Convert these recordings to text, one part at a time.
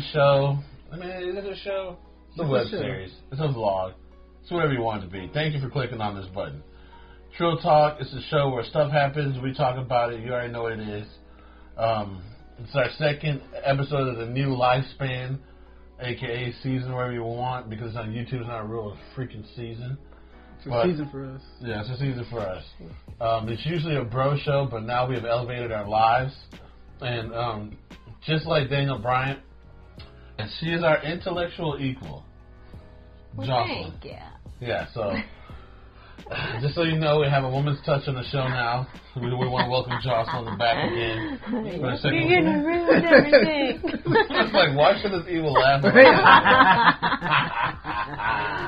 a show. I mean, is it a show? It's a web series. It's a vlog. It's whatever you want it to be. Thank you for clicking on this button. trillTALK is a show where stuff happens. We talk about it. You already know what it is. It's our second episode of the new lifespan, a.k.a. season, wherever you want, because on YouTube it's not a real freaking season. It's a season for us. Yeah, it's a season for us. It's usually a bro show, but now we have elevated our lives. And just like Daniel Bryant, and she is our intellectual equal. Well, Jocelyn. thank you. Yeah, so just so you know, we have a woman's touch on the show now. We want to welcome Jocelyn back again. You're gonna ruin everything. It's like, why should this evil laugh?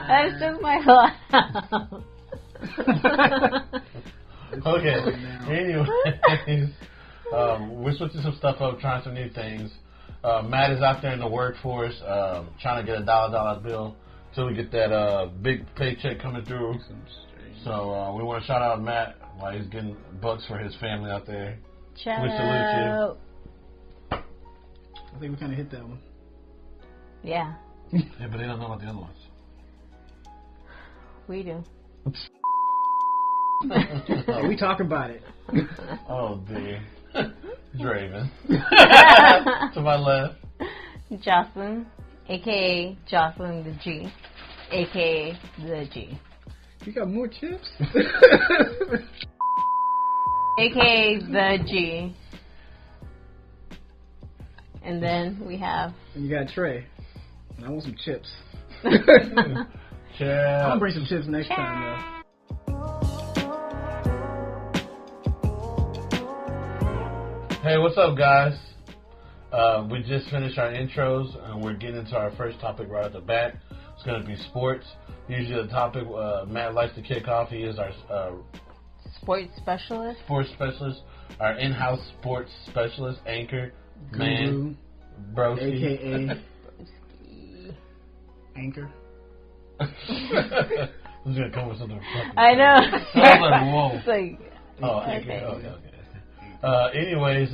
That's just my laugh. Okay. Anyways, we're switching some stuff up, trying some new things. Matt is out there in the workforce, trying to get a dollar bill till we get that big paycheck coming through. So we want to shout out Matt while he's getting bucks for his family out there. Shout We salute out. I think we kind of hit that one. Yeah, Yeah, but they don't know about the other ones. we do. Hey, we talk about it. Oh, dear. Draven. To my left. Jocelyn, a.k.a. Jocelyn the G, a.k.a. the G. You got more chips? A.k.a. the G. And then we have... And you got Trey. And I want some chips. Yeah. I'm going to bring some chips next time, though. Hey, what's up, guys? We just finished our intros, and we're getting into our first topic right at the bat. It's going to be sports. Usually the topic Matt likes to kick off. He is our Sports specialist. Sports specialist, our in-house sports specialist, anchor, man, broski. A.K.A. Anchor. I was going to come with something fucking I know. I was like, whoa. It's like, Oh, anchor. Okay. Anyways,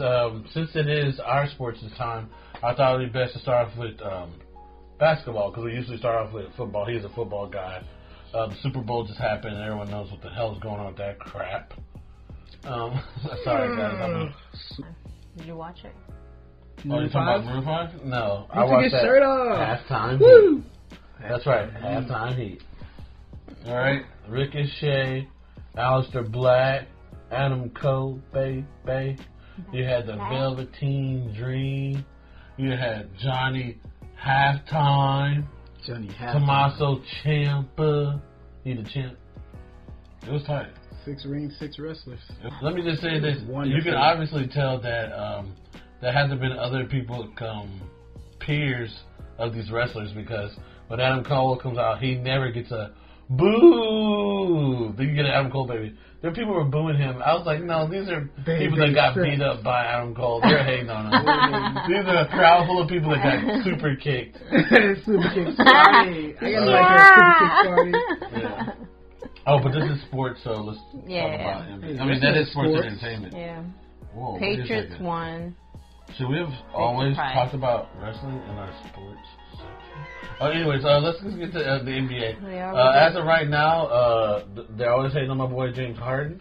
since it is our sports this time, I thought it would be best to start off with basketball, because we usually start off with football. He's a football guy. The Super Bowl just happened, and everyone knows what the hell is going on with that crap. Sorry, guys. did you watch it? Oh, you talking about Maroon 5? No. He took his shirt off. Halftime Woo! heat. That's right. Halftime heat. All right. Ricochet, Aleister Black, Adam Cole, baby. You had the Velveteen Dream. You had Johnny Halftime. Tommaso Ciampa. He the champ. It was tight. 6 rings, 6 wrestlers. Let me just say this. Wonderful. You can obviously tell that there hasn't been other people peers of these wrestlers, because when Adam Cole comes out, he never gets a boo. Then you get an Adam Cole, baby. There were people who were booing him. I was like, no, these are people that got beat up by Adam Cole. They're hating on him. These are a crowd full of people that got super kicked. Super kick party. I gotta like that super kick party. Yeah. Oh, but this is sports, so let's talk about NBA. I mean, that is sports entertainment. Yeah. Whoa, Patriots won. Should we have always talked about wrestling in our sports section? Anyways, let's just get to the NBA. As of right now, they're always hating on my boy James Harden.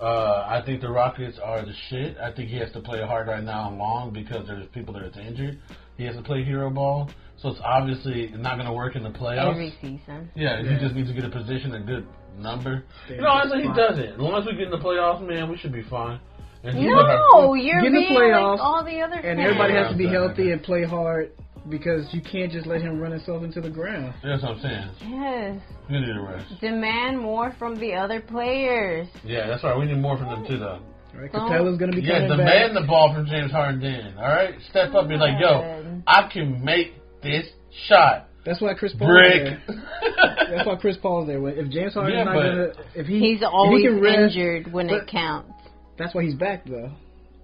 I think the Rockets are the shit. I think he has to play hard right now and long, because there's people that are injured. He has to play hero ball, so it's obviously not going to work in the playoffs. Every season. Yeah, he just needs to get a position, a good number. Honestly, he does it. As long as we get in the playoffs, man, we should be fine. And No, you're get in the being playoffs, like all the other and fans. everybody has to be healthy and play hard, because you can't just let him run himself into the ground. That's what I'm saying. Yes. We need a rest. Demand more from the other players. Yeah, that's right. We need more from them too, though. All right, Capella's going to be coming back. Demand the ball from James Harden then. All right? Step up and be like, yo, I can make this shot. That's why Chris Paul is there. That's why Chris Paul is there. If James Harden's not going to... He's always injured when it counts. That's why he's back, though.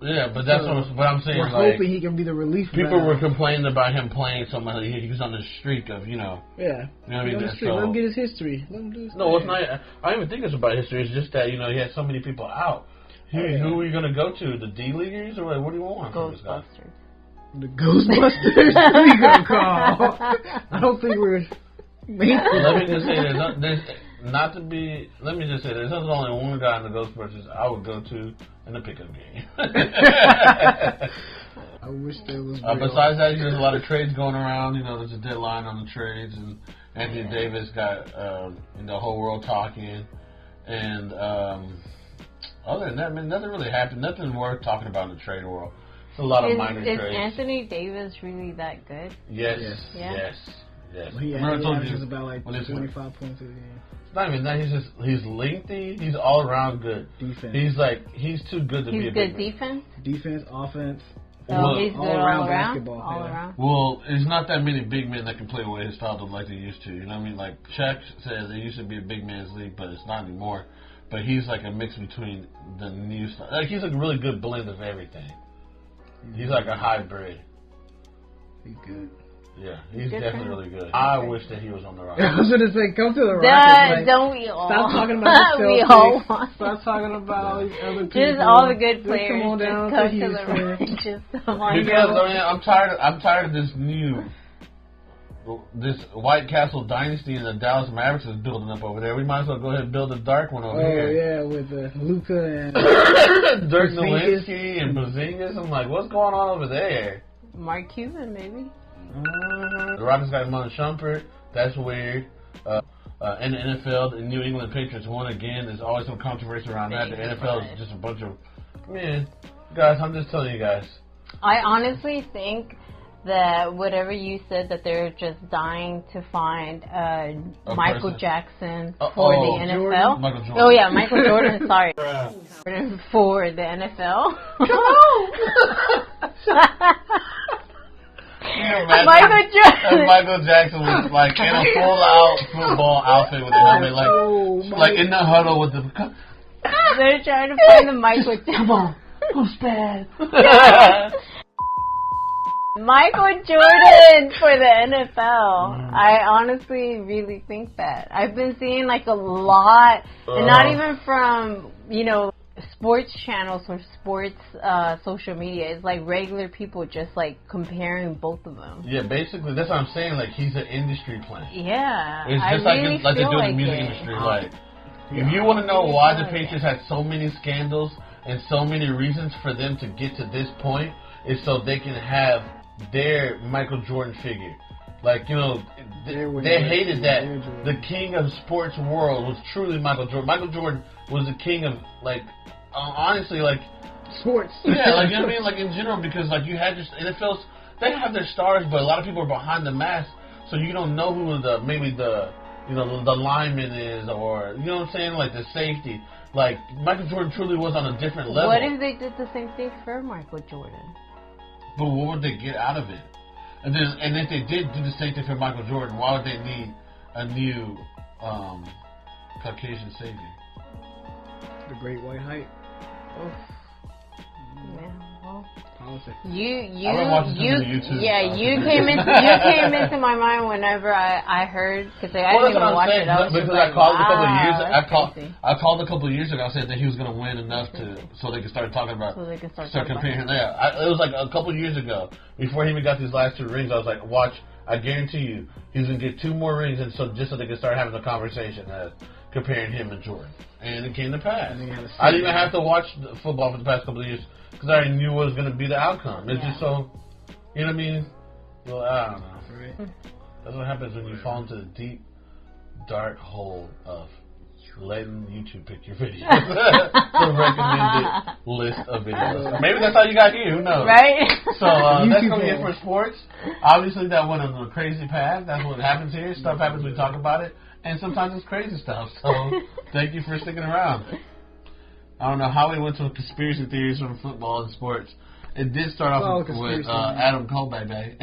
Yeah, but that's what I'm saying. We're hoping he can be the relief. People were complaining about him playing so much. He was on the streak of, Yeah. You know what I mean? Let him get his history. Let him do his No, it's not. I don't even think it's about history. It's just that, he had so many people out. Who are you going to go to? The D-Leaguers? Or what do you want from this guy? Ghostbusters. The Ghostbusters? We gonna call. I don't think we're. Let me just say there's only one guy in the Ghostbusters I would go to in the pickup game. I wish there was. Besides that, there's a lot of trades going around. There's a deadline on the trades, and Anthony Davis got the whole world talking. And other than that, man, nothing really happened. Nothing worth talking about in the trade world. It's a lot of minor trades. Is Anthony Davis really that good? Yes. Well, he averages about like 25 points a game. It's not even that. He's lengthy. He's all around good. Defense. He's too good to be a big defense. Defense, offense. He's good all around basketball. All around. Well, there's not that many big men that can play away his foul like they used to. You know what I mean? Like Shaq said, there used to be a big man's league, but it's not anymore. But he's like a mix between the new stuff. Like he's a really good blend of everything. He's like a hybrid. He's good. Yeah, he's definitely really good. I wish that he was on the Rockets. I was going to say, come to the Rockets. Don't we all? Stop talking about the Celtics. We all want. Stop talking about all these other people. Just all the good players. Come on down come to the Rockets. Because I'm tired of this White Castle dynasty and the Dallas Mavericks is building up over there. We might as well go ahead and build a dark one over here. Oh yeah, with Luka and Dirk Nowitzki and Porzingis. I'm like, what's going on over there? Mark Cuban, maybe. The Rockets got Iman Shumpert. That's weird. In the NFL, the New England Patriots won again. There's always some controversy around that. The NFL is just a bunch of guys. I'm just telling you guys. I honestly think that whatever you said, that they're just dying to find Michael Jackson for the NFL. Michael Jordan. Oh yeah, Michael Jordan. Sorry, for the NFL. Come on. Michael Jackson was like in a full-out football outfit with a helmet, like in the huddle with the. They're trying to find the Michael Jackson. Come on, who's bad? Michael Jordan for the NFL. I honestly really think that. I've been seeing like a lot, and not even from sports channels or sports social media. It's like regular people just like comparing both of them. Yeah, basically that's what I'm saying. Like he's an industry plant. Yeah, it's just like they do in the music industry. Like if you want to know why the Patriots had so many scandals and so many reasons for them to get to this point, is so they can have their Michael Jordan figure. Like, they hated that. The king of sports world was truly Michael Jordan. Michael Jordan was the king of, like, honestly, like... sports. Yeah, like, you know what I mean? Like, in general, because, like, you had just... NFL's... They have their stars, but a lot of people are behind the mask, so you don't know who the lineman is, or, you know what I'm saying? Like, the safety. Like, Michael Jordan truly was on a different level. What if they did the same thing for Michael Jordan? But what would they get out of it? And if they did do the same thing for Michael Jordan, why would they need a new Caucasian savior? The Great White Hype. Oof. Yeah, well, politics. You came into my mind whenever I heard, because I didn't even watch it. I called a couple of years. I called a couple of years ago. I said that he was going to win enough so they could start talking about. So they can start comparing him. Yeah, it was like a couple of years ago before he even got these last 2 rings. I was like, watch. I guarantee you, he's going to get 2 more rings, and so they can start having a conversation comparing him and Jordan. And it came to pass. I didn't even have to watch football for the past couple of years because I already knew what was going to be the outcome. It's just so, you know what I mean? Well, I don't know. Right. That's what happens when you fall into the deep, dark hole of letting YouTube pick your videos. The recommended list of videos. Maybe that's how you got here. Who knows? Right? So that's going to be it for sports. Obviously, that went on a crazy path. That's what happens here. Stuff happens when we talk about it. And sometimes it's crazy stuff. So thank you for sticking around. I don't know how we went to conspiracy theories from football and sports. It did start off with Adam Cole, baby.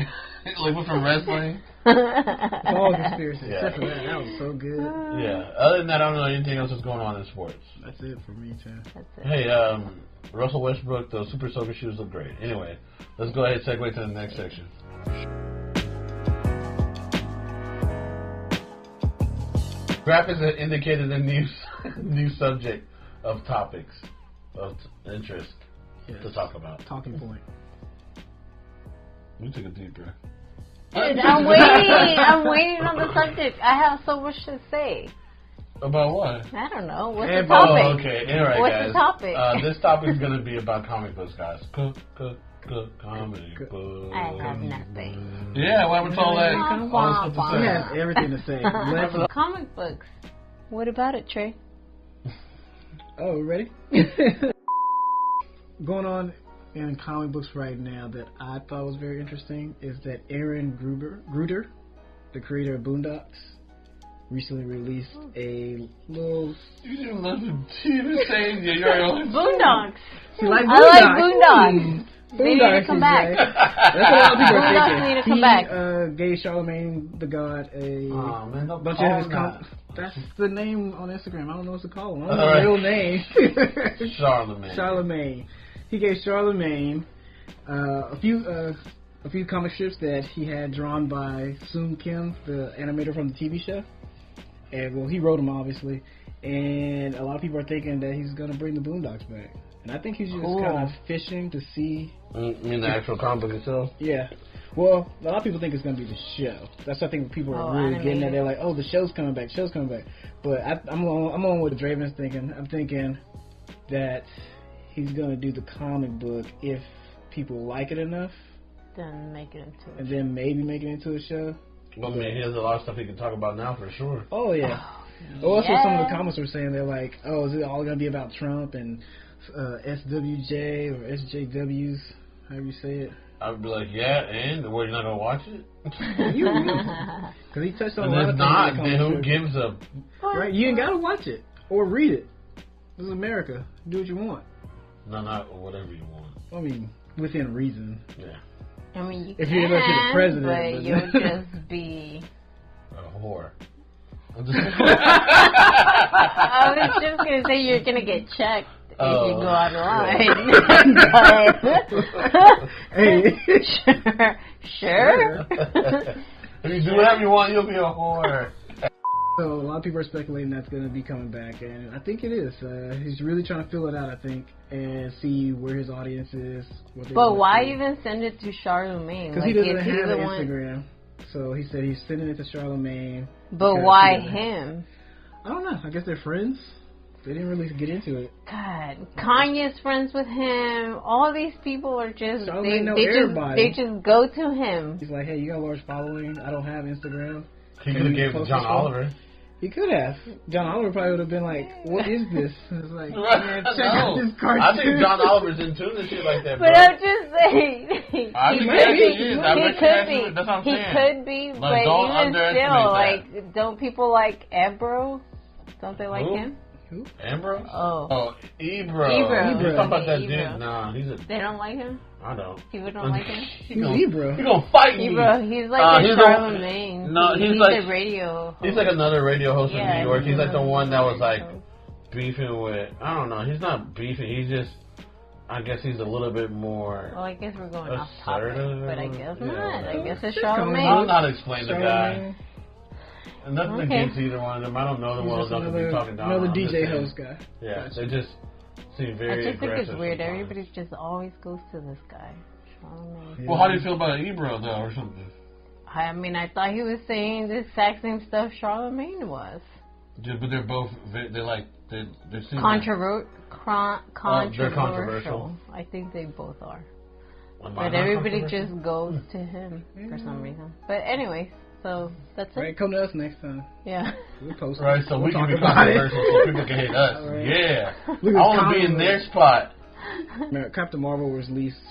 Like, we're from wrestling. All conspiracy. Yeah. Except for that. That was so good. Yeah. Other than that, I don't know anything else that's going on in sports. That's it for me, too. Hey, Russell Westbrook, those Super Soaker shoes look great. Anyway, let's go ahead and segue to the next section. Graphics have indicated a new subject of topics of interest to talk about. Talking point. We took a deep breath. Dude, I'm waiting on the subject. I have so much to say. About what? I don't know. What's the topic? Oh, okay. All right, What's guys. the topic? This topic is going to be about comic books, guys. Comic books. I have nothing. Yeah, what happened to all that? All this stuff to He say? has everything to say. Comic books. What about it, Trey? Oh, ready? Going on in comic books right now that I thought was very interesting is that Aaron Gruder, the creator of Boondocks, recently released a little... You didn't listen to you saying you're on Boondocks. You like Boondocks? I like Boondocks. They need to come back. That's what a lot of people are Boondocks thinking. need to come back. He gave Charlemagne the God a bunch of his That's the name on Instagram. I don't know what to call him. I don't know his real name. Charlemagne. He gave Charlemagne a few comic strips that he had drawn by Soon Kim, the animator from the TV show. And well, he wrote them obviously. And a lot of people are thinking that he's going to bring the Boondocks back. And I think he's just kind of fishing to see. You mean the actual comic book itself? Yeah. Well, a lot of people think it's going to be the show. That's what I think people are really getting at. They're like, oh, the show's coming back, But I'm on with Draven's thinking. I'm thinking that he's going to do the comic book if people like it enough. Then make it into a and then maybe make it into a show. Well, I mean, he has a lot of stuff he can talk about now for sure. Oh, yeah. Well, that's what some of the comments were saying. They're like, oh, is it all going to be about Trump and SWJ or SJWs, however you say it? I would be like, yeah, and what, you're not gonna watch it? Because he touched on a lot of things. Not, then who gives a? Right, you ain't gotta watch it or read it. This is America. Do what you want. No, not whatever you want. I mean, within reason. Yeah. I mean, you if can, you're the president, but you'll just be a whore. I was just gonna say you're gonna get checked. If you go online. Hey. Sure. If you do whatever you want, you'll be a whore. So a lot of people are speculating that's going to be coming back, and I think it is. He's really trying to fill it out, I think, and see where his audience is. But why even send it to Charlemagne? Because he doesn't have an Instagram. So he said he's sending it to Charlemagne. But why him? I don't know. I guess they're friends. They didn't really get into it. God, Kanye's friends with him. All these people are just they just go to him. He's like, hey, you got a large following. I don't have Instagram. He could have gave it to John Oliver. He could have. John Oliver probably would have been like, what is this? It's like, man, check out this cartoon. I think John Oliver's into this shit like that, bro. But I'm just saying. He could be, like, but even still, like, don't people like Ebro? Don't they like him? Who? Ambrose? Oh, Ebro. You're talking about that dude? Nah, They don't like him? I don't. People don't like him? Who's Ebro? He's gonna fight me. Ebro, he's like a Charlemagne. No, he's like a radio host. He's like another radio host in New York. He's like the one that was like beefing with, I don't know, he's not beefing, he's just, I guess he's a little bit more. Well, I guess we're going off topic, but I guess not. I guess it's Charlemagne. I'll not explain the guy. And nothing against either one of them. I don't know them well enough to be talking down. Another DJ host guy. Yeah, they just seem very aggressive. I just think it's weird. Everybody just always goes to this guy, Charlemagne. Well, how do you feel about Ebro though, or something? I mean, I thought he was saying the exact same stuff Charlemagne was. Yeah, but they're both they seem controversial. They're controversial. I think they both are. But everybody just goes to him for some reason. But anyways. So that's it. Right, come to us next time. Yeah. We'll post right, so we can be controversial so people can hate us. Right. Yeah. I want to be in their spot. Captain Marvel was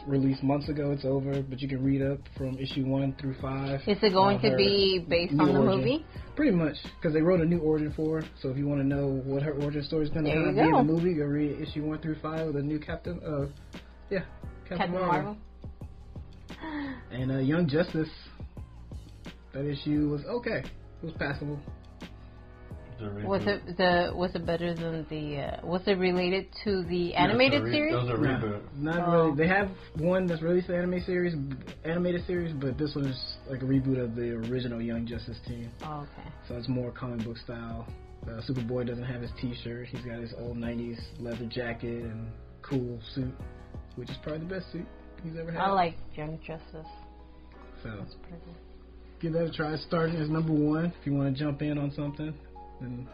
released months ago. It's over, but you can read up from issue 1 through 5. Is it going to be based on the movie? Pretty much, because they wrote a new origin for her. So if you want to know what her origin story is going to be in the movie, go read issue 1 through 5 with a new Captain. Captain Marvel. And Young Justice. That issue was okay. It was passable. Was it better than the? Was it related to the animated series? It was a reboot. No, not really. They have one that's released the animated series, but this one is like a reboot of the original Young Justice team. Oh, okay. So it's more comic book style. Superboy doesn't have his T-shirt. He's got his old '90s leather jacket and cool suit, which is probably the best suit he's ever had. I like Young Justice. So give that a try. Starting as number 1 if you want to jump in on something, then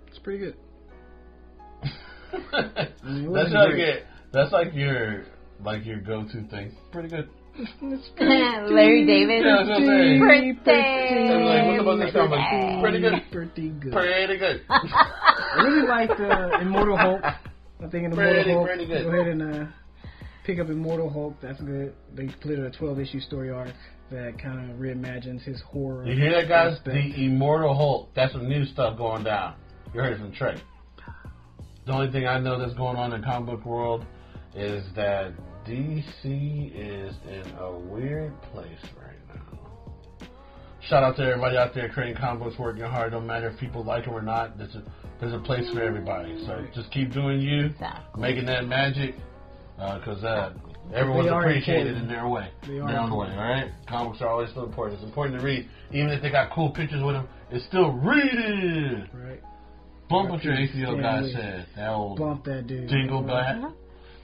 it's pretty good. That's like your go-to thing. Pretty good. Larry David. Yeah, I was gonna say. Pretty good. Pretty good. Pretty good. I really like Immortal Hulk. I think Immortal Hulk. Pretty good. Go ahead and pick up Immortal Hulk. That's good. They put a 12-issue story arc that kind of reimagines his horror. You hear that, guys? The Immortal Hulk. That's some new stuff going down. You heard it from Trey. The only thing I know that's going on in the comic book world is that DC is in a weird place right now. Shout out to everybody out there creating comic books, working hard. Don't matter if people like them or not. There's a place for everybody. So just keep doing you, making that magic, because everyone's appreciated in their way. Their own way, all right? Comics are always still important. It's important to read. Even if they got cool pictures with them, it's still reading. Right. Bump what your ACO guy said. That old bump that dude. Jingle bell.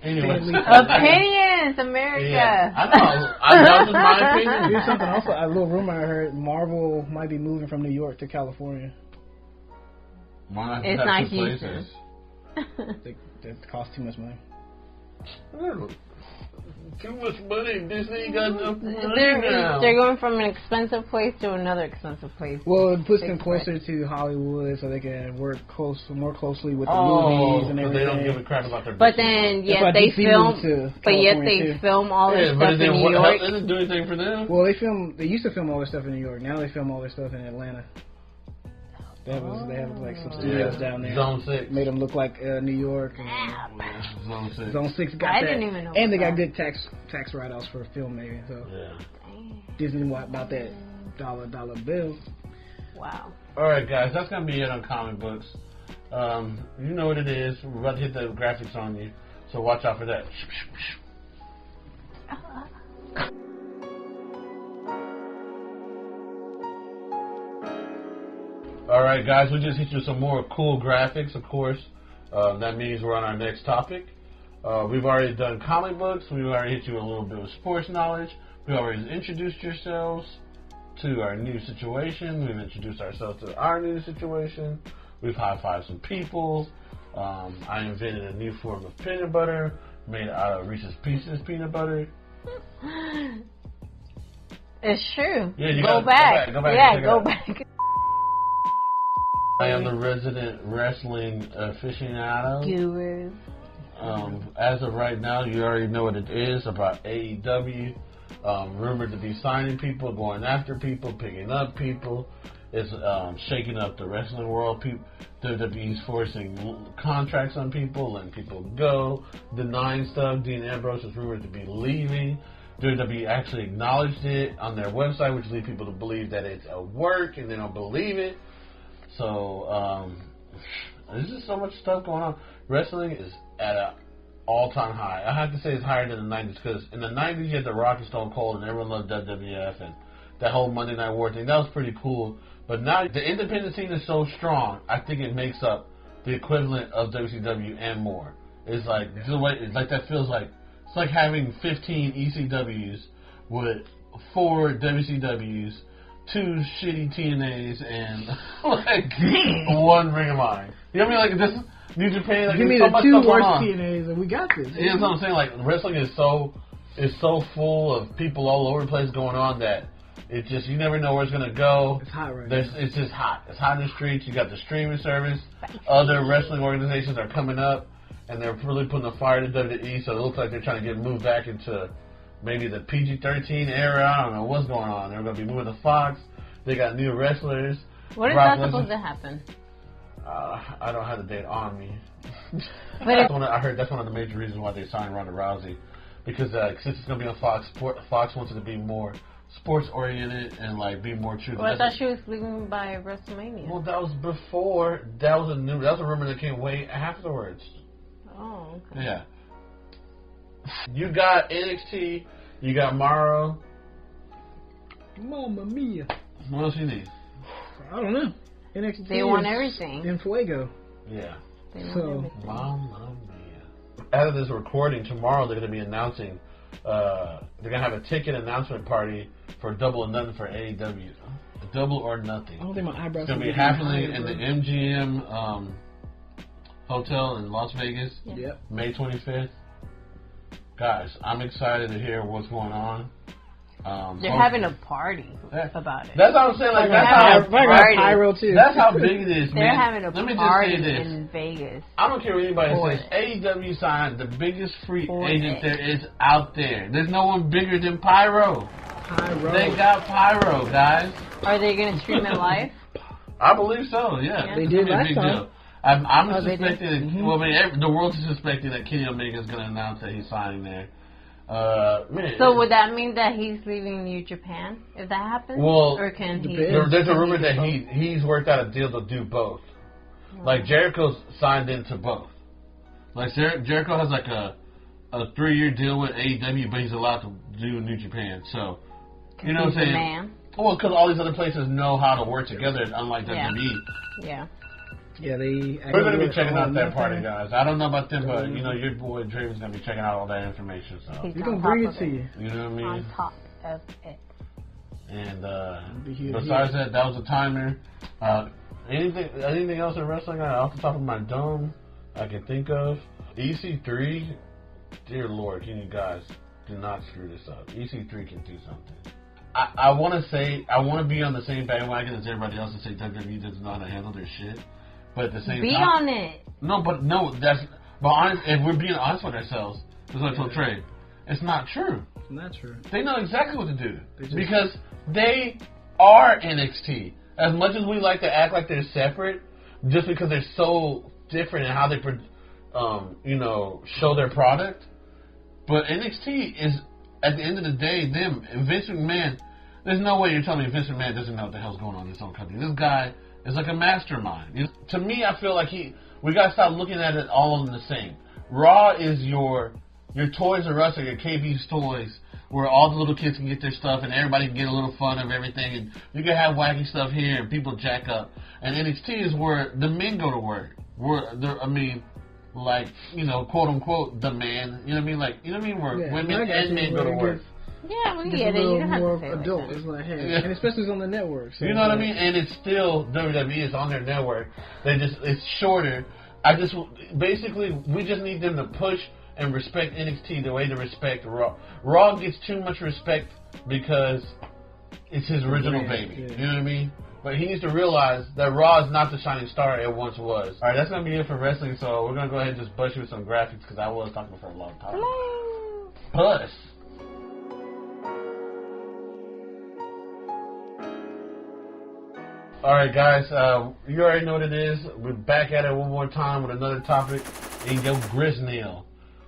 Anyway. Opinions, America. Yeah. I know just my opinion. Here's something else. A little rumor I heard. Marvel might be moving from New York to California. Why not? It's not Houston. That costs too much money. Too much money. Disney got enough money now. They're going from an expensive place to another expensive place. Well, it puts them closer to Hollywood, so they can work more closely with the movies and everything. They don't give a crap about their business. But then, they film all their stuff in New York. Doesn't do anything for them. Well, they used to film all their stuff in New York. Now they film all their stuff in Atlanta. They have like some studios down there. Zone 6 made them look like New York. Zone 6. Zone 6 got I that. didn't even know. And they got good tax write-offs for filmmaking. So Disney about that dollar bills. Wow. All right, guys, that's gonna be it on comic books. You know what it is. We're about to hit the graphics on you, so watch out for that. All right, guys, we just hit you with some more cool graphics, of course. That means we're on our next topic. We've already done comic books. We've already hit you with a little bit of sports knowledge. We've already introduced yourselves to our new situation. We've introduced ourselves to our new situation. We've high-fived some people. I invented a new form of peanut butter made out of Reese's Pieces peanut butter. It's true. Yeah, you go back. Go back. Yeah, go back. I am the resident wrestling aficionado. Guru. As of right now, you already know what it is about AEW. Rumored to be signing people, going after people, picking up people. It's shaking up the wrestling world. WWE's forcing contracts on people, letting people go, denying stuff. Dean Ambrose is rumored to be leaving. WWE actually acknowledged it on their website, which leads people to believe that it's a work, and they don't believe it. So, there's just so much stuff going on. Wrestling is at an all-time high. I have to say it's higher than the 90s, because in the 90s you had The Rock and Stone Cold, and everyone loved WWF, and that whole Monday Night War thing, that was pretty cool. But now the independent scene is so strong, I think it makes up the equivalent of WCW and more. It's like, that feels like, it's like having 15 ECWs with 4 WCWs, 2 shitty TNAs, and like 1 Ring of Honor. You know what I mean? Like this, New Japan. Like, give me the 2 worst TNAs, and we got this. Yeah, that's what I'm saying. Like wrestling is so full of people all over the place going on that it just, you never know where it's gonna go. It's hot right now. It's just hot. It's hot in the streets. You got the streaming service. Other wrestling organizations are coming up, and they're really putting the fire to WWE. So it looks like they're trying to get moved back into maybe the PG-13 era. I don't know what's going on. They're going to be moving to Fox. They got new wrestlers. What is that supposed to happen? I don't have the date on me. But I heard that's one of the major reasons why they signed Ronda Rousey. Because since it's going to be on Fox, Fox wants it to be more sports-oriented and like be more true. Well, I thought she was leaving by WrestleMania. Well, that was before. That was a rumor that came way afterwards. Oh, okay. Yeah. You got NXT. You got Morrow. Mamma mia. What else you need? I don't know. NXT. They want everything. In Fuego. Yeah. They want everything. Mamma mia. Out of this recording, tomorrow they're going to be announcing. They're going to have a ticket announcement party for Double or Nothing for AEW. Double or Nothing. I don't think my eyebrows. It's gonna be happening in the MGM Hotel in Las Vegas. Yep. May 25th. Guys, I'm excited to hear what's going on. They're having a party about it. That's what I'm saying. Like, that's how pyro too. That's how big it is, man. They're having a Let me party just say this. in Vegas. I don't care what anybody says. AEW signed the biggest free agent there is out there. There's no one bigger than Pyro. They got Pyro, guys. Are they going to stream it live? I believe so. Yeah, they did last time. I'm suspecting. Well, I mean, the world is suspecting that Kenny Omega is going to announce that he's signing there. Man. So would that mean that he's leaving New Japan if that happens? Well, or can he? There's a rumor that he's worked out a deal to do both. Like Jericho's signed into both. Like Jericho has like a 3-year deal with AEW, but he's allowed to do New Japan. So you know what I'm saying? Man. Well, because all these other places know how to work together, unlike WWE. Yeah. Yeah, we're going to be checking out that party, guys. I don't know about them, but you know, your boy Draven's going to be checking out all that information. So he's going to bring it to you. You know what I mean? On top of it. And besides that was a timer. Anything else in wrestling off the top of my dome I can think of? EC3, dear Lord, can you guys do not screw this up? EC3 can do something. I want to be on the same bandwagon as everybody else and say WWE doesn't know how to handle their shit. But at the same time... Be on it. But if we're being honest with ourselves, as I told Trey, it's not true. It's not true. They know exactly what to do. Because they are NXT. As much as we like to act like they're separate, just because they're so different in how they, show their product. But NXT is, at the end of the day, them. Vince McMahon, there's no way you're telling me Vince McMahon doesn't know what the hell's going on in his own company. This guy is like a mastermind. To me, I feel like we got to stop looking at it all in the same. Raw is your Toys R Us or your KB's Toys, where all the little kids can get their stuff and everybody can get a little fun of everything, and you can have wacky stuff here and people jack up. And NXT is where the men go to work. Quote unquote, the man. You know what I mean? Like, you know what I mean? Where women and men go to work. Yeah, we get it. You don't have to say adult. It's like, hey, and especially it's on the network. So you know what I mean? And it's still WWE is on their network. It's shorter. We just need them to push and respect NXT the way they respect Raw. Raw gets too much respect because it's his original baby. Yeah. You know what I mean? But he needs to realize that Raw is not the shining star it once was. All right, that's going to be it for wrestling, so we're going to go ahead and just bust you with some graphics because I was talking for a long time. Plus... Alright guys, you already know what it is. We're back at it one more time with another topic in your Grisnail.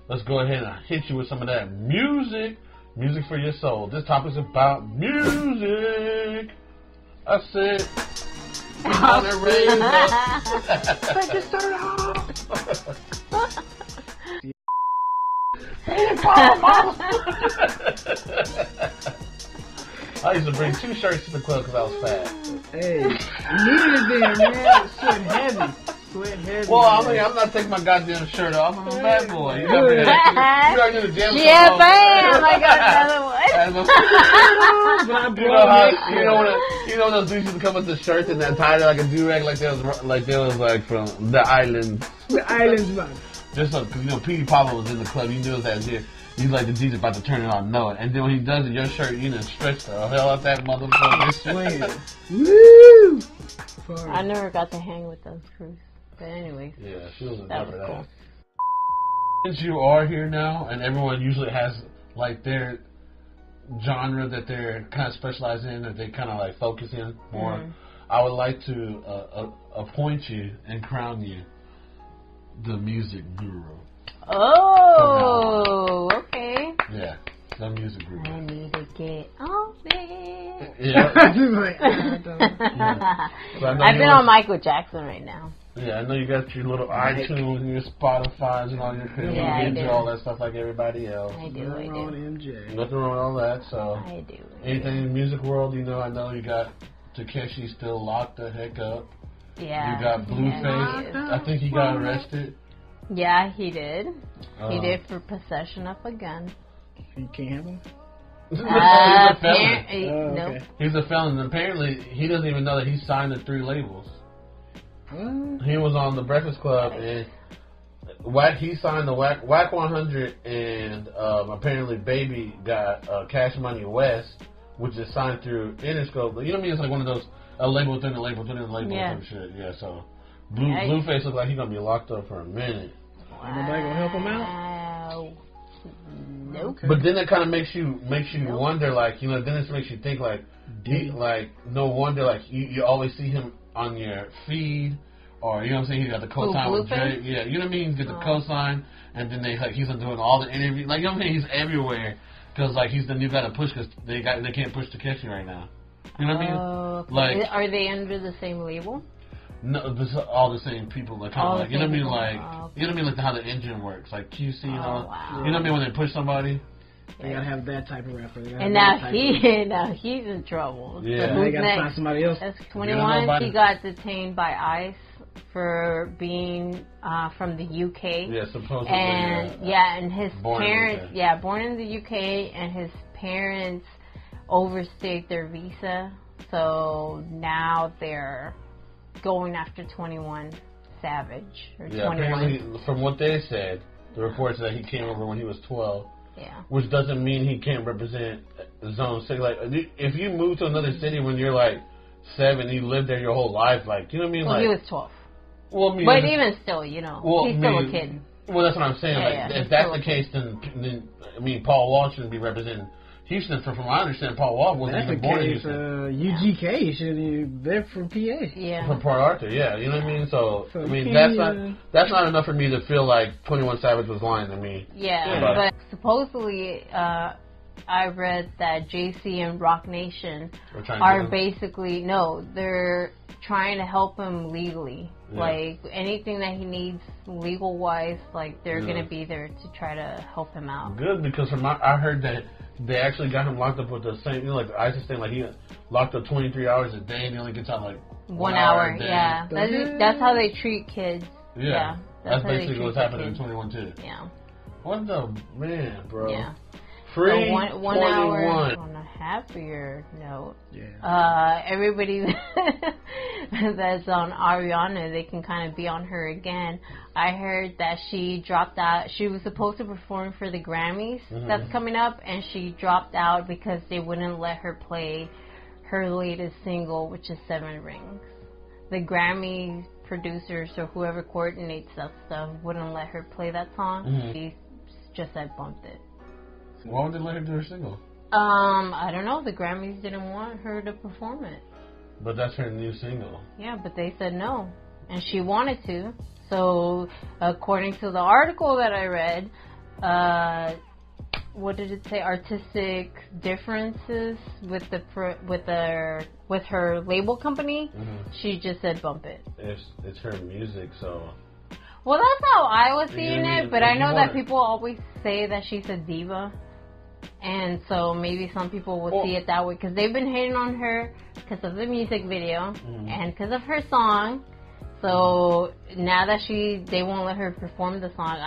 Let's go ahead and hit you with some of that music. Music for your soul. This topic's about music. I said, we on the radio. Let's just start off. I used to bring 2 shirts to the club because I was fat. Hey, you needed it then, man. Sweating heavy. Well, I'm not taking my goddamn shirt off. I'm a bad boy. You got me in the gym. Yeah, bam! I got another one. You know those dudes used to come with the shirts and then tie it like a do-rag like they was from the island. The islands, man. Just so, because Petey Pablo was in the club. You knew it was here. He's like, the DJ's about to turn it on, know it. And then when he does it, your shirt, stretch the hell out that motherfucker. Swing. Woo! I never got to hang with those crews. But anyways. Yeah, she was that was cool. Since you are here now, and everyone usually has, like, their genre that they're kind of specialized in, that they kind of, like, focus in more, I would like to appoint you and crown you the music guru. Oh, okay. Yeah, the music group. I need to get on it. Yeah. I've been on Michael Jackson right now. Yeah, I know you got your little iTunes and your Spotify's and all your crazy all that stuff like everybody else. I do. Nothing wrong with all that. So I do. Anything in the music world, I know you got Takeshi still locked the heck up. Yeah. You got Blueface. I think he got arrested. Yeah, he did. He did for possession of a gun. You can't have him? He's a felon. No. He's a felon. And apparently, he doesn't even know that he signed the 3 labels. He was on the Breakfast Club, and he signed the Whack 100, and apparently Baby got Cash Money West, which is signed through Interscope. You know what I mean? It's like one of those, a label within a label within a label or some shit. Yeah, so Blueface looks like he's going to be locked up for a minute. Anybody going to help him out? Nope. Okay. But then it kind of makes you wonder, like, you know, then it makes you think, like, no wonder, like, you always see him on your feed, or, you know what I'm saying, he got the cosign with Drake. Yeah, you know what I mean? He got the cosign, and then he's doing all the interviews. Like, you know what I mean? He's everywhere, because, like, he's the new guy to push, because they can't push Takeshi right now. You know what I mean? Okay. Like, are they under the same label? No, this is all the same people. Like, kind of like, you know what I mean? Like, you know what I mean? Like how the engine works, like QC and all. Wow. You know what I mean? When they push somebody. They gotta have that type of rapper. And now he's in trouble. Yeah. So Now they gotta find somebody else. That's 21. He got detained by ICE for being from the UK. Yeah, supposedly. And and his parents, born in the UK, and his parents overstayed their visa. So now they're going after 21 Savage or 21. Apparently, from what they said, the reports that he came over when he was 12. Yeah. Which doesn't mean he can't represent Zone 6. Like, if you move to another city when you're like 7, you lived there your whole life, like, you know what I mean? Well, like, he was 12. Well, I mean, but even still, you know, he's still a kid. Well, that's what I'm saying. If that's the case, then I mean, Paul Wall shouldn't be representing Houston. From what I understand, Paul Wall wasn't even born in Houston. UGK should they're from PA. Yeah. From Port Arthur, yeah. You know what I mean? So I mean, that's not enough for me to feel like 21 Savage was lying to me. Yeah, but supposedly, I read that JC and Rock Nation are basically they're trying to help him legally. Yeah. Like anything that he needs legal wise, like they're gonna be there to try to help him out. Good, because I heard that they actually got him locked up with the same, you know, like the ISIS thing, like he locked up 23 hours a day and he only gets out like 1 hour a day. Yeah. That's how they treat kids. Yeah. That's basically what's happening in 21 too. Yeah. What the man, bro? Yeah. Free so one 21. hour. On a happier note, everybody that's on Ariana, they can kind of be on her again. I heard that she dropped out. She was supposed to perform for the Grammys that's coming up, and she dropped out because they wouldn't let her play her latest single, which is 7 Rings. The Grammy producers or whoever coordinates that stuff wouldn't let her play that song. She just said bumped it. Why would they let her do her single? I don't know. The Grammys didn't want her to perform it. But that's her new single. Yeah, but they said no. And she wanted to. So, according to the article that I read, what did it say? Artistic differences with her label company. She just said bump it. It's her music, so... Well, that's how I was seeing it, but I know that people always say that she's a diva. And so maybe some people will see it that way, because they've been hating on her because of the music video and because of her song. So now that they won't let her perform the song,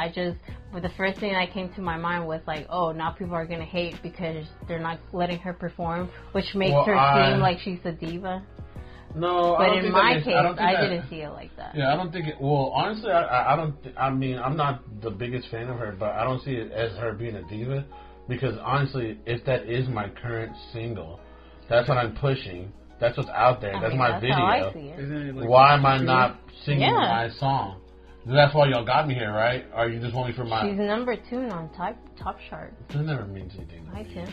the first thing that came to my mind was like, oh, now people are going to hate because they're not letting her perform, which makes her seem like she's a diva. No, but in my case, I didn't see it like that. Yeah, I don't think it. Well, honestly, I don't. I mean, I'm not the biggest fan of her, but I don't see it as her being a diva. Because honestly, if that is my current single, that's what I'm pushing. That's what's out there. That's my video. How I see it. Why am I not singing my song? That's why y'all got me here, right? Or you just want me for my... She's number 2 on top chart. That never means anything. I can.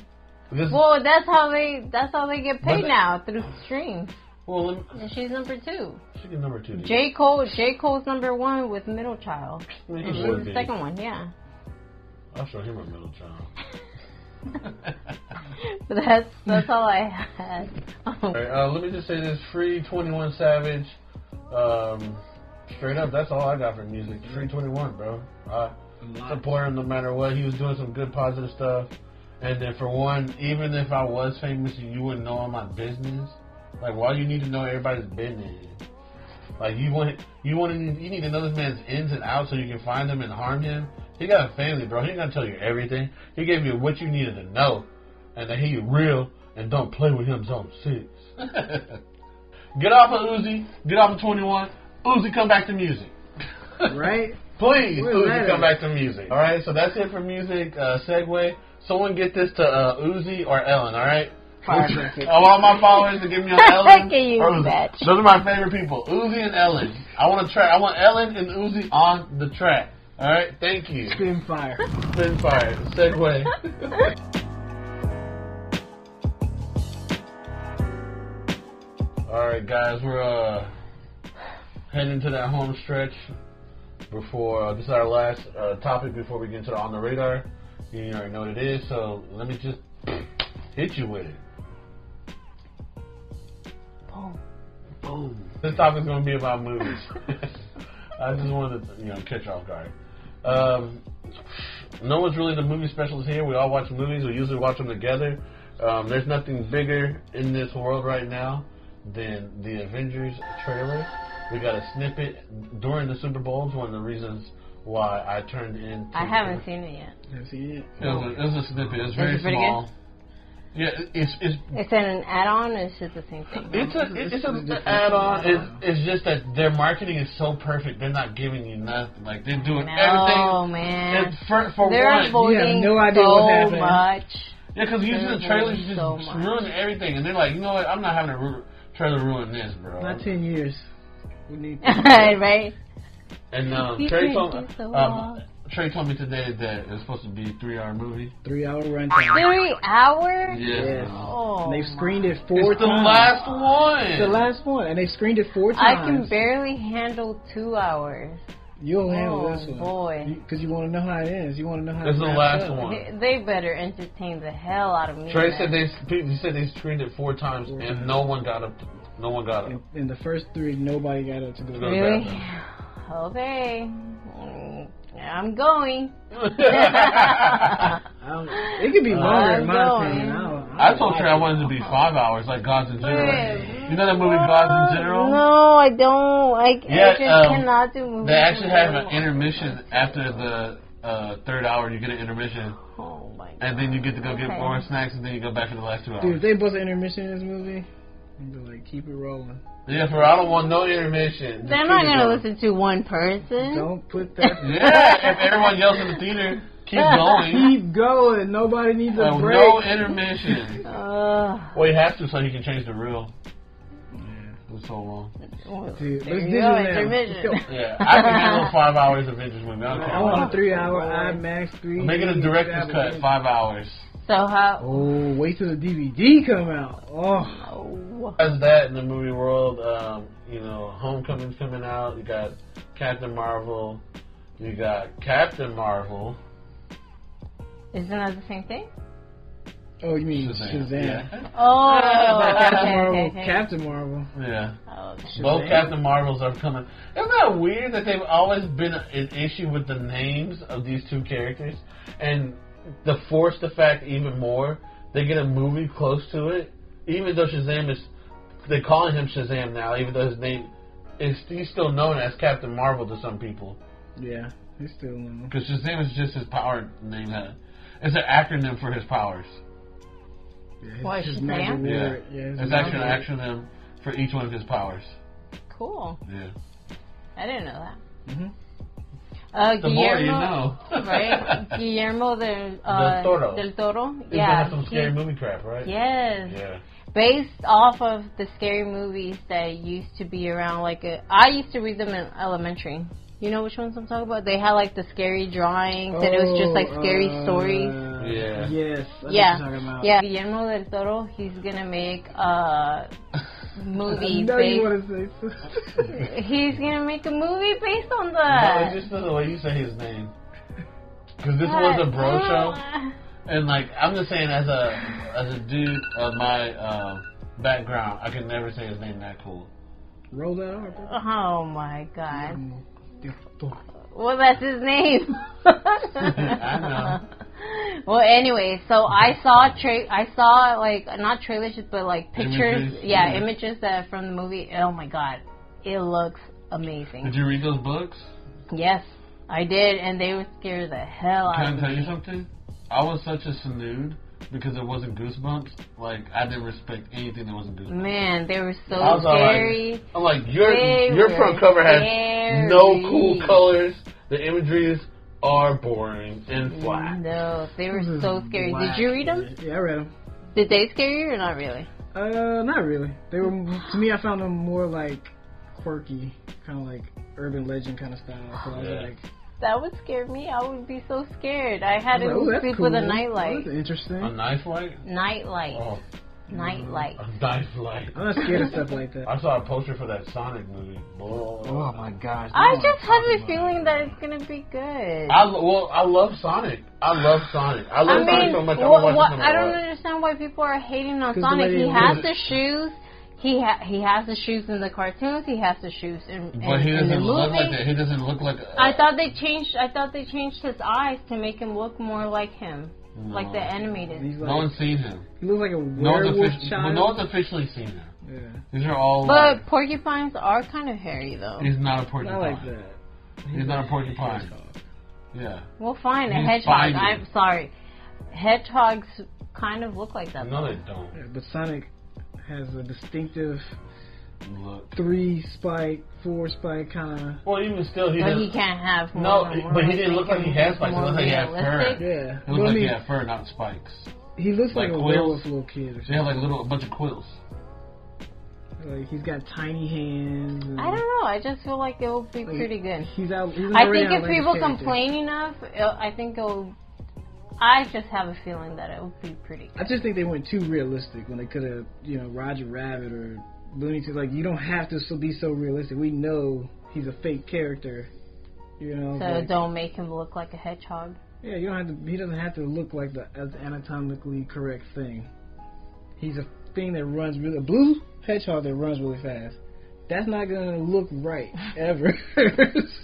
Well, that's how they get paid now, through streams. Well, and she's number 2. She's number 2. J. Cole's number 1 with Middle Child. And she's the second one, yeah. I'll show him a Middle Child. But that's all I had. All right, let me just say this: free 21 Savage. Straight up, that's all I got for music. Free 21, bro. I support him no matter what. He was doing some good, positive stuff. And then for one, even if I was famous and you wouldn't know all my business, like, why do you need to know everybody's business? Like, you need to know this man's ins and outs so you can find him and harm him. He got a family, bro. He ain't gonna tell you everything. He gave you what you needed to know. and that he real and don't play with him zone 6. Get off of Uzi. Get off of 21. Uzi, come back to music. Right? Please, Uzi, come back to music. All right, so that's it for music. Segue. Someone get this to Uzi or Ellen, all right? I want my followers to give me on Ellen or Uzi. Those are my favorite people, Uzi and Ellen. I want Ellen and Uzi on the track. All right, thank you. Spin fire. Spin fire. Segue. All right, guys, we're heading to that home stretch. Before this is our last topic before we get into the on the radar. You already know what it is, so let me just hit you with it. Boom. Boom. This topic is going to be about movies. I just wanted to, catch you off guard. No one's really the movie specialist here. We all watch movies. We usually watch them together. There's nothing bigger in this world right now than the Avengers trailer. We got a snippet during the Super Bowl. It's one of the reasons why I turned in. I haven't seen it yet. Haven't seen it? It was a snippet. It's very small. Good? Yeah, it's. Is it an add-on, or is it the same thing? It's an add-on. It's just that their marketing is so perfect. They're not giving you nothing. Like they're doing everything. Oh man, for they're one, avoiding no idea so what's happening. much. Yeah, because usually the trailers just ruin everything, and they're like, you know what? I'm not having a trailer ruin this, bro. Not 10 years. We need right. And Trey told me today that it was supposed to be a 3-hour movie. 3-hour runtime. 3 hours? Yes. Oh, and they've screened it 4 times. It's the last one. It's the last one, and they screened it 4 times. I can barely handle 2 hours. You'll handle this one. Boy. Because you want to know how it ends. You want to know how it's the last one. They better entertain the hell out of me. Trey said they screened it 4 times, and no one got up. No one got up. In the first 3, nobody got up to go. Really? Okay. I'm going. It could be longer in my opinion. I told Trey I wanted it to be 5 hours, like Gods in General. You know that movie Gods in General? No, I don't. I just cannot do movies. They actually have an intermission after the 3rd hour. You get an intermission. Oh my God. And then you get to go get more snacks, and then you go back for the last 2 hours. Dude, if they bust an intermission in this movie, you'd be like, keep it rolling. Yeah, I don't want no intermission. They're not going to listen to one person. Don't put that. Yeah, if everyone yells in the theater, keep going. Keep going. Nobody needs a break. No intermission. Well, you have to so you can change the rule. Yeah, it was so long. Dude, there you go, intermission. Yeah, I can handle 5 hours of Avengers movie. I want a 3-hour IMAX 3. Make it a director's cut, 5 hours. So how? Oh, wait till the DVD come out. Oh. That's that in the movie world. Homecoming's coming out. You got Captain Marvel. You got Captain Marvel. Isn't that the same thing? Oh, you mean Shazam? Yeah. Oh, Captain Marvel. Yeah. Oh, both Captain Marvels are coming. Isn't that weird that they've always been an issue with the names of these 2 characters? And to force the fact even more, they get a movie close to it. Even though they're calling him Shazam now, even though his name he's still known as Captain Marvel to some people. Yeah, he's still known. Because Shazam is just his power name. It's an acronym for his powers. Yeah, Why Shazam? Yeah, it's actually an acronym for each one of his powers. Cool. Yeah. I didn't know that. Mm-hmm. The more you know. Right? Guillermo del Toro. He's gonna have some scary movie crap, right? Yes. Yeah. Based off of the scary movies that used to be around, I used to read them in elementary. You know which ones I'm talking about? They had the scary drawings, and it was just scary stories. Yeah. Yes. Yeah. Guillermo del Toro, he's gonna make a movie he's gonna make a movie based on that. No, it's just the way you say his name. Because this was a bro show, and I'm just saying, as a dude of my background, I can never say his name that cool. Roll that R, bro. Oh my God. Well, that's his name. I know. Well, anyway, so I saw not trailers, but pictures. Images? Yeah, images that from the movie. Oh my God, it looks amazing. Did you read those books? Yes, I did, and they would scare the hell out of me. Can I tell you something? I was such a snood because it wasn't Goosebumps. Like, I didn't respect anything that wasn't Goosebumps. Man, they were so scary. I'm like, your front cover has no cool colors. The imageries are boring and flat. No, they were so scary. Did you read them? Yeah, I read them. Did they scare you or not really? Not really. They were, to me, I found them more like quirky, kind of like urban legend kind of style. So I was like, that would scare me. I would be so scared. I had to sleep with a nightlight. That's interesting. A knife light? Nightlight. Oh. Nightlight. A knife light. I'm not scared of stuff like that. I saw a poster for that Sonic movie. Oh my gosh. I just have a feeling that it's going to be good. I love Sonic. I love Sonic so much. I don't understand why people are hating on Sonic. He has the shoes. He has the shoes in the cartoons. He has the shoes in But he doesn't the look movie. like that. He doesn't look like. I thought they changed his eyes to make him look more like him, like the animated. No one's seen him. He looks like a werewolf child. No one's officially seen him. Yeah. These are all. But porcupines are kind of hairy, though. He's not a porcupine. Not like that. He's not a porcupine. Yeah. Well, fine, a hedgehog. I'm sorry. Hedgehogs kind of look like that. No, they don't. Yeah, but Sonic has a distinctive look. 3-spike, 4-spike kind of. Well, even still, he can't have more. But he didn't look like he had spikes. He looked like he had fur. Yeah. He looked like he had fur, not spikes. He looks like a werewolf little kid or something. Yeah, like a bunch of quills. Like he's got tiny hands. I don't know. I just feel like it will be pretty good. He's I think if people complain enough, I think it'll. I just have a feeling that it will be pretty good. I just think they went too realistic when they could have, Roger Rabbit or Looney Tunes. Like, you don't have to be so realistic. We know he's a fake character. So don't make him look like a hedgehog. Yeah, you don't have to. He doesn't have to look like the anatomically correct thing. He's a thing that runs really. A blue hedgehog that runs really fast. That's not gonna look right ever.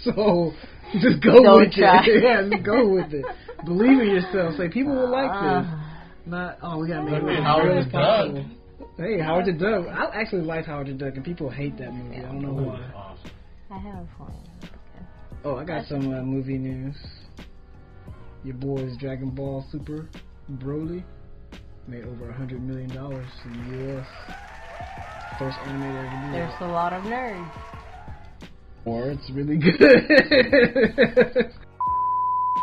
So just go with it. Yeah, just go with it. Believe in yourself. Say people will like this. Not we gotta make it Howard the Duck. Hey, Howard the Duck. I actually like Howard the Duck, and people hate that movie. I don't know why. Awesome. I have a feeling. Oh, I got some movie news. Your boys Dragon Ball Super Broly made over $100 million in the U.S. First animated ever to do There's a lot of nerds. Or it's really good.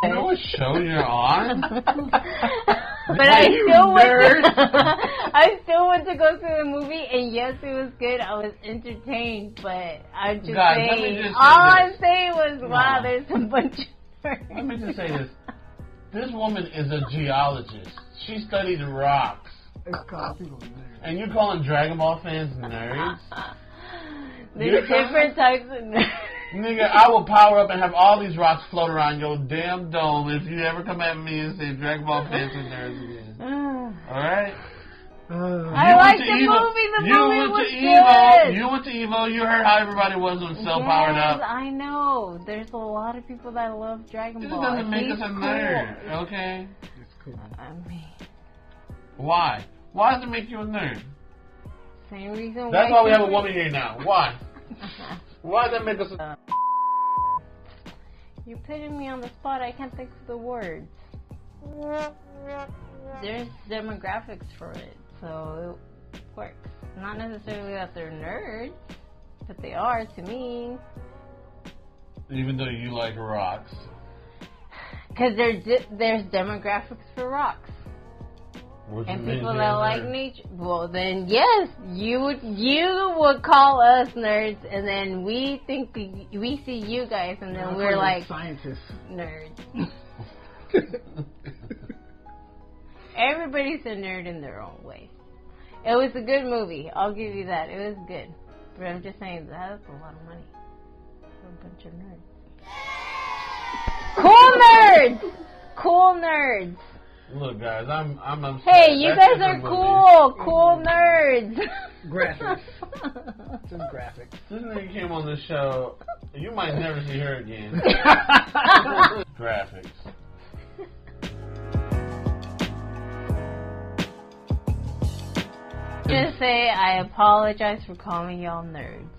You know what show you're on? But I still went to go see the movie, and yes, it was good. I was entertained, but I'm just saying. All I'm saying was, wow, there's a bunch of nerds. Let me just say this. This woman is a geologist. She studied rocks. And you're calling Dragon Ball fans nerds? There's different types of nerds. Nigga, I will power up and have all these rocks float around your damn dome if you ever come at me and say Dragon Ball fans are nerds again. Alright? I liked the movie. The movie was good. You went to Evo. You heard how everybody was so powered up. I know. There's a lot of people that love Dragon Ball. This doesn't make us a nerd, okay? It's cool. I mean, why? Why does it make you a nerd? Same reason. That's why we have a woman here now. Why? Why does that make us a... You're putting me on the spot. I can't think of the words. There's demographics for it, so it works. Not necessarily that they're nerds, but they are to me. Even though you like rocks. Because there's demographics for rocks. And people that like nature. Well, then yes, you would call us nerds, and then we think we see you guys, and then we're like scientists, nerds. Everybody's a nerd in their own way. It was a good movie. I'll give you that. It was good. But I'm just saying that's a lot of money for a bunch of nerds. Cool nerds. Cool nerds. Look, guys, I'm upset. Hey, you guys are cool. Cool nerds. Graphics. Just graphics. This nigga came on the show. You might never see her again. Graphics. Just say I apologize for calling y'all nerds.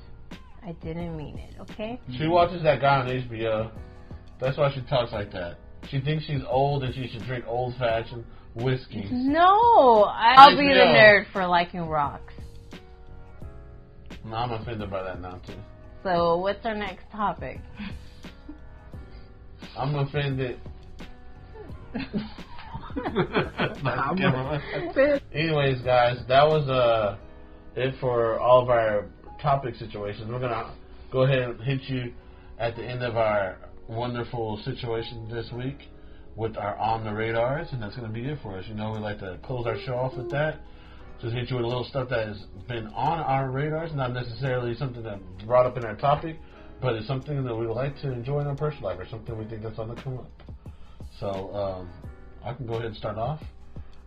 I didn't mean it, okay? She watches that guy on HBO. That's why she talks like that. She thinks she's old and she should drink old-fashioned whiskey. No, I'll be the nerd for liking rocks. No, I'm offended by that now, too. So, what's our next topic? I'm offended. Anyways, guys, that was it for all of our topic situations. We're going to go ahead and hit you at the end of our wonderful situation this week with our On the Radars, and that's going to be it for us. You know, we like to close our show off with that. Just hit you with a little stuff that has been on our radars, not necessarily something that brought up in our topic, but it's something that we would like to enjoy in our personal life or something we think that's on the come up. So I can go ahead and start off.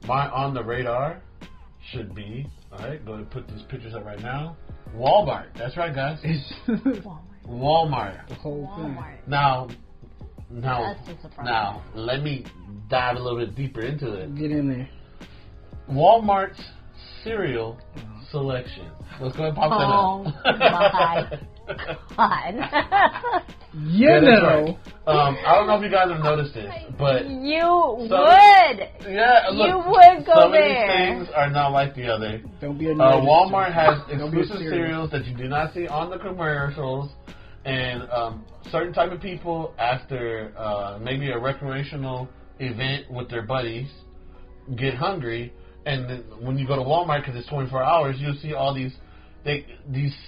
My On the Radar should be, alright, go ahead and put these pictures up right now. Walmart. That's right, guys. Walmart. The whole thing. Now, let me dive a little bit deeper into it. Get in there. Walmart's cereal selection. Let's go ahead and pop that up. God. You know. Right. I don't know if you guys have noticed this, but you would. Yeah, look, you would go some there. Some of these things are not like the other. Don't be a Walmart has exclusive cereals that you do not see on the commercials, and certain type of people after maybe a recreational event with their buddies get hungry, and then when you go to Walmart because it's 24 hours, you'll see all these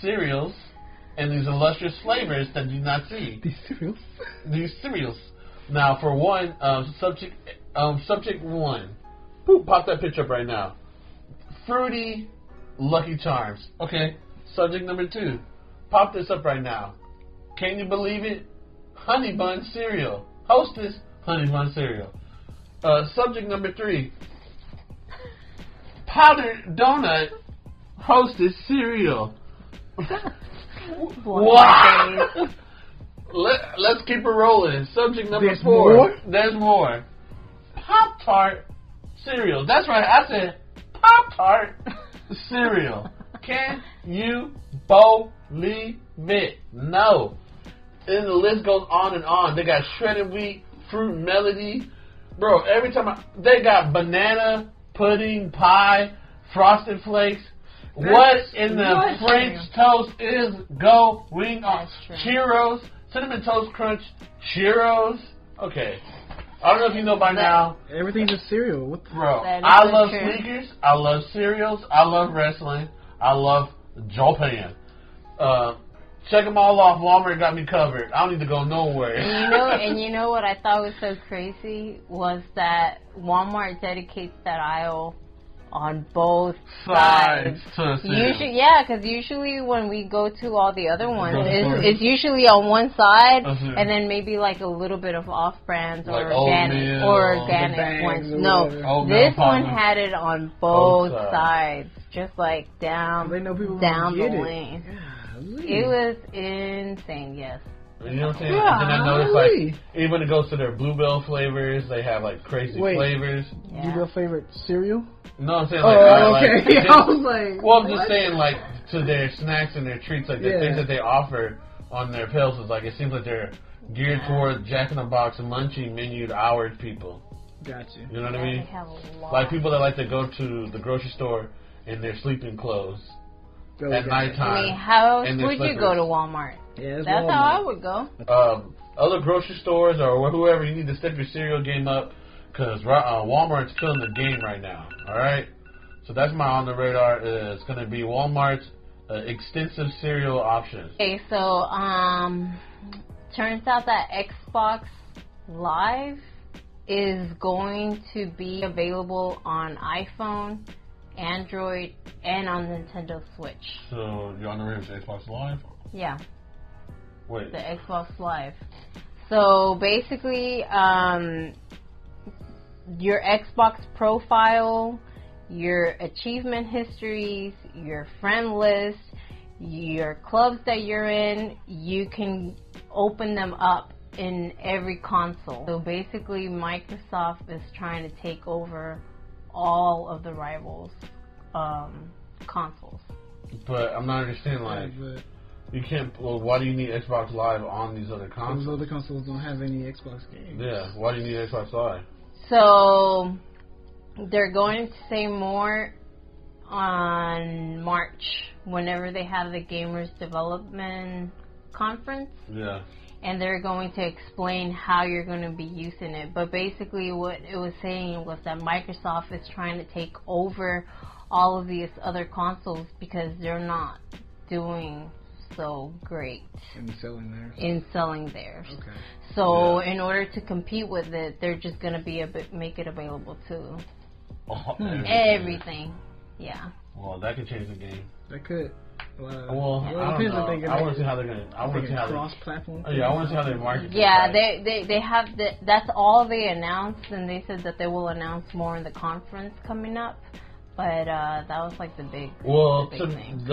cereals and these illustrious flavors that you do not see. These cereals. Now, for one, subject one. Boop, pop that picture up right now. Fruity Lucky Charms. Okay. Subject number 2. Pop this up right now. Can you believe it? Honey Bun Cereal. Hostess Honey Bun Cereal. Subject number 3. Powdered Donut Hostess Cereal. Wow! Let's keep it rolling. Subject number 4. More? There's more. Pop-Tart cereal. That's right. I said Pop-Tart cereal. Can you believe it? No. And the list goes on and on. They got shredded wheat, fruit melody. Bro, every time they got banana, pudding, pie, frosted flakes. What in the French toast is going on? Churros, Cinnamon Toast Crunch, churros. Okay. I don't know if you know by now. Everything's a cereal. What the Bro, I love sneakers. I love cereals. I love wrestling. I love Japan. Check them all off. Walmart got me covered. I don't need to go nowhere. And you know what I thought was so crazy was that Walmart dedicates that aisle on both sides. Because usually when we go to all the other ones, it's usually on one side, and then maybe like a little bit of off-brands or organic ones. No, this one had it on both sides, just like down the lane. It was insane, yes. You know what I'm saying? And then I noticed, like, even when it goes to their Bluebell flavors, they have, like, crazy flavors. Yeah. Bluebell favorite cereal? No, I'm saying, like, I was like, well, I'm just saying, like, to their snacks and their treats, like, the things that they offer on their pills is, like, it seems like they're geared towards Jack in the Box and munching menued hour people. Gotcha. You know what I mean? Like, people that like to go to the grocery store in their sleeping clothes at nighttime. I mean, how else would you go to Walmart? Yeah, that's Walmart. How I would go. Other grocery stores or whoever, you need to step your cereal game up because Walmart's killing the game right now. All right? So that's my On the Radar. It's going to be Walmart's extensive cereal options. Okay, so turns out that Xbox Live is going to be available on iPhone, Android, and on Nintendo Switch. So you're on the radar with Xbox Live? Yeah. Wait. The Xbox Live. So basically, your Xbox profile, your achievement histories, your friend list, your clubs that you're in, you can open them up in every console. So basically, Microsoft is trying to take over all of the rivals' consoles. But I'm not understanding, like, You can't. Well, why do you need Xbox Live on these other consoles? Those other consoles don't have any Xbox games. Yeah. Why do you need Xbox Live? So they're going to say more on March, whenever they have the Gamers Development Conference. Yeah. And they're going to explain how you're going to be using it. But basically what it was saying was that Microsoft is trying to take over all of these other consoles because they're not doing so great in selling theirs. Okay. So in order to compete with it, they're just going to make it available to everything. Yeah. Well, that could change the game. That could. Well, I don't know. I want to see how they're going to. I want to see how cross-platform. Yeah, I want to see how they market. Yeah, they have that's all they announced, and they said that they will announce more in the conference coming up. But that was like the big. Well, the big thing.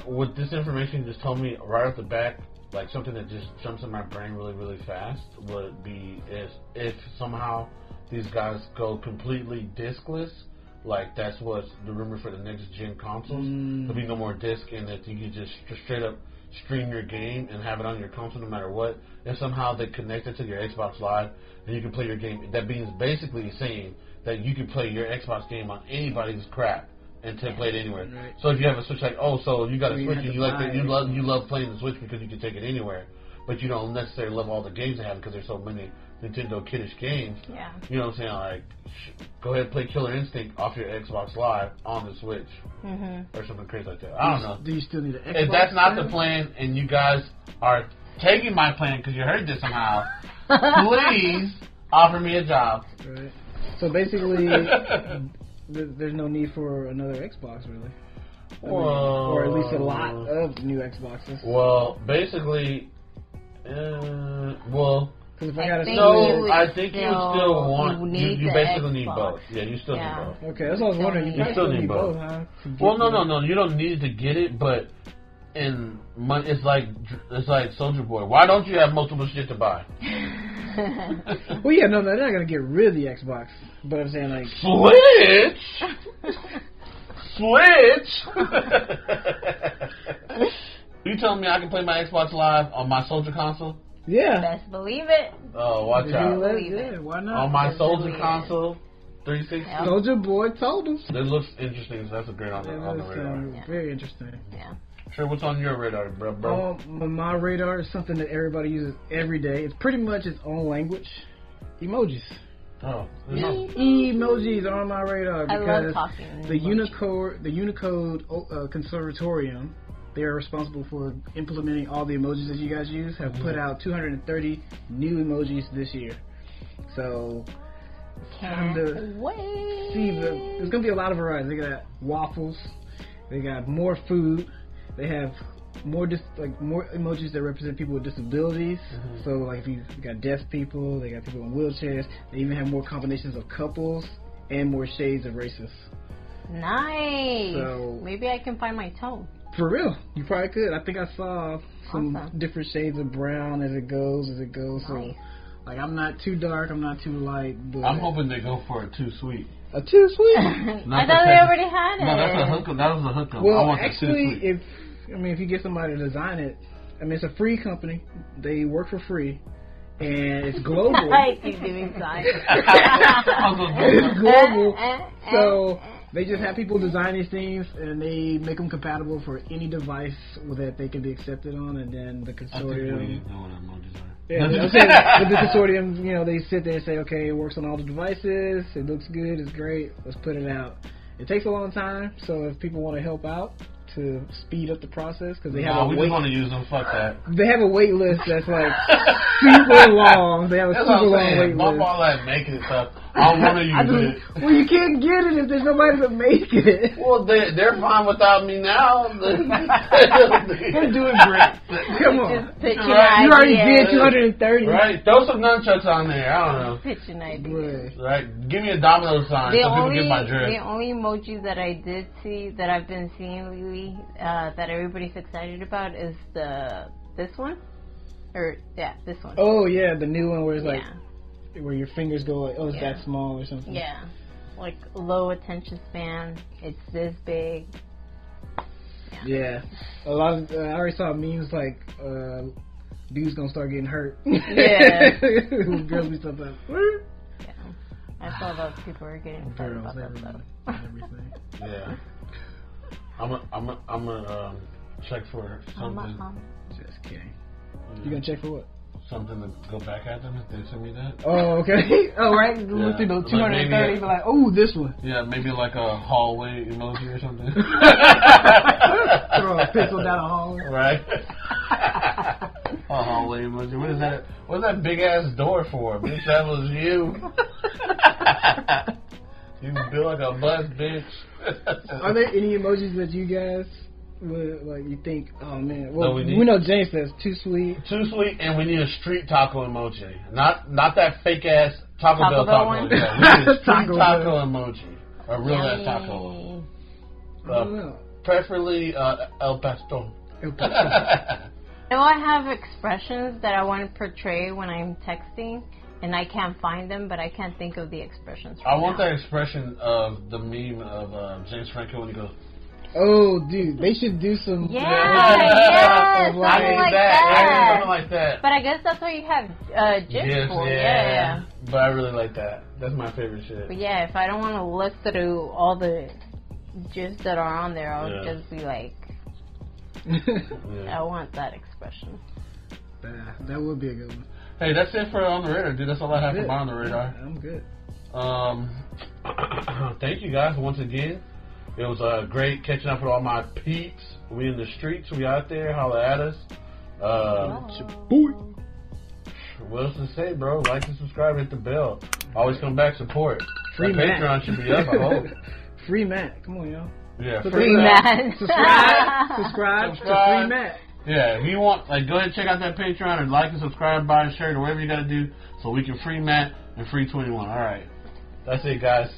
With this information, just told me right off the bat, like something that just jumps in my brain really, really fast would be if somehow these guys go completely discless. Like, that's what's the rumor for the next-gen consoles. There'll be no more disc, and that you can just straight up stream your game and have it on your console no matter what. And somehow they connect it to your Xbox Live, and you can play your game. That means basically saying that you can play your Xbox game on anybody's crap and to play it anywhere. Right. So if you have a Switch, like, so you got a Switch and you love playing the Switch because you can take it anywhere, but you don't necessarily love all the games they have because there's so many Nintendo kiddish games. Yeah. You know what I'm saying? Like, go ahead and play Killer Instinct off your Xbox Live on the Switch. Or something crazy like that. I don't know. Do you still need an Xbox? If that's not the plan and you guys are taking my plan because you heard this somehow, please offer me a job. Right. So basically, there's no need for another Xbox, really. Or at least a lot of new Xboxes. Well, basically, If I gotta I think you would still want. You basically need both. Yeah, you still need both. Okay, that's what I was wondering. You still need both, huh? Well, no. You don't need to get it, but it's like Soldier Boy. Why don't you have multiple shit to buy? Well, yeah, no, they're not gonna get rid of the Xbox. But I'm saying like Switch. You telling me I can play my Xbox Live on my Soldier console? Yeah. Best believe it. Oh, watch out. Yeah, why not? On my Soldier console, 360. Yep. Soldier Boy told us. It looks interesting, so that's a great on the radar. Very interesting. Yeah. Sure, what's on your radar, bro? My radar is something that everybody uses every day. It's pretty much its own language. Emojis. Oh. Emojis are on my radar because I love talking the Unicode Conservatorium, they're responsible for implementing all the emojis that you guys use, have put out 230 new emojis this year. So it's time to see there's going to be a lot of variety. They got waffles, they got more food, they have more emojis that represent people with disabilities. So like if you got deaf people, they got people in wheelchairs. They even have more combinations of couples and more shades of races. Nice. So maybe I can find my tone. For real, you probably could. I think I saw some different shades of brown as it goes. Nice. So like I'm not too dark, I'm not too light. But I'm hoping they go for a too sweet. A too sweet? I thought they already had it. No, that's a hookup. That was a hookup. Well, I want actually, if you get somebody to design it, I mean, it's a free company. They work for free, and it's global. I keep doing science. It's global, so they just have people design these things, and they make them compatible for any device that they can be accepted on, and then the consortium. I think we know what emojis are. Yeah, I'm saying, with the consortium, they sit there and say, okay, it works on all the devices, it looks good, it's great, let's put it out. It takes a long time, so if people want to help out to speed up the process, because they have we just want to use them. Fuck that. They have a wait list that's like super long. They have a super long wait list. Bump all that making it stuff. I don't want to use it. Well, you can't get it if there's nobody to make it. Well, they're fine without me now. They're doing great. Come on. You already did 230. Right. Throw some nunchucks on there. I don't know. Pitch an idea. Right. Give me a domino sign so people get my drift. The only emoji that I did see that I've been seeing lately that everybody's excited about is this one. This one. Oh yeah, the new one where it's like where your fingers go like, it's that small or something. Yeah, like low attention span. It's this big. Yeah. Yeah. A lot of, I already saw memes like, dude's gonna start getting hurt. Yeah. Girls be sometimes. Yeah. I saw those people were getting hurt about that stuff. Everything. Yeah. I'm gonna check for something. Just kidding. You gonna check for what? Something to go back at them if they send me that. Oh, okay. Oh, right. Look through those 230. Be like, oh, this one. Yeah, maybe like a hallway emoji or something. Throw a pistol down a hallway. Right. A hallway emoji. What is that? What's that big ass door for? Bitch, that was you. You feel like a bus, bitch. Are there any emojis that you guys would, like, you think, oh man, well, no, we know James says too sweet. Too sweet, and we need a street taco emoji. Not that fake ass Taco Bell taco. One? Yeah, we need a street taco emoji. A real ass taco. Preferably El Pastor. El Pastor. Do I have expressions that I want to portray when I'm texting? And I can't find them, but I can't think of the expressions. I want that expression of the meme of James Franco when he goes, oh, dude, they should do some. Yeah, I something need like that. I need that. something like that. But I guess that's what you have GIFs for. Yeah. But I really like that. That's my favorite shit. But yeah, if I don't want to look through all the GIFs that are on there, I'll just be like, I want that expression. That would be a good one. Hey, that's it for On the Radar, dude. That's all I have for On the Radar. I'm good. Thank you guys once again. It was great catching up with all my peeps. We in the streets. We out there. Holla at us. Boy. What else to say, bro? Like and subscribe. Hit the bell. Always come back. Support. Free Matt. Patreon should be up, I hope. Free Matt. Come on, y'all. Yeah, Free Matt. Subscribe to Free Matt. Yeah, if you want, like, go ahead and check out that Patreon or like and subscribe, buy a shirt or whatever you got to do so we can free Matt and free 21. All right. That's it, guys.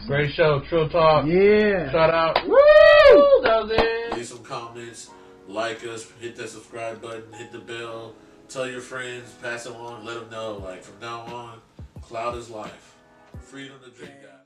Great show. trillTALK. Yeah. Shout out. Woo! That was it. Leave some comments. Like us. Hit that subscribe button. Hit the bell. Tell your friends. Pass it along. Let them know. Like, from now on, Cloud is life. Freedom to drink, guys.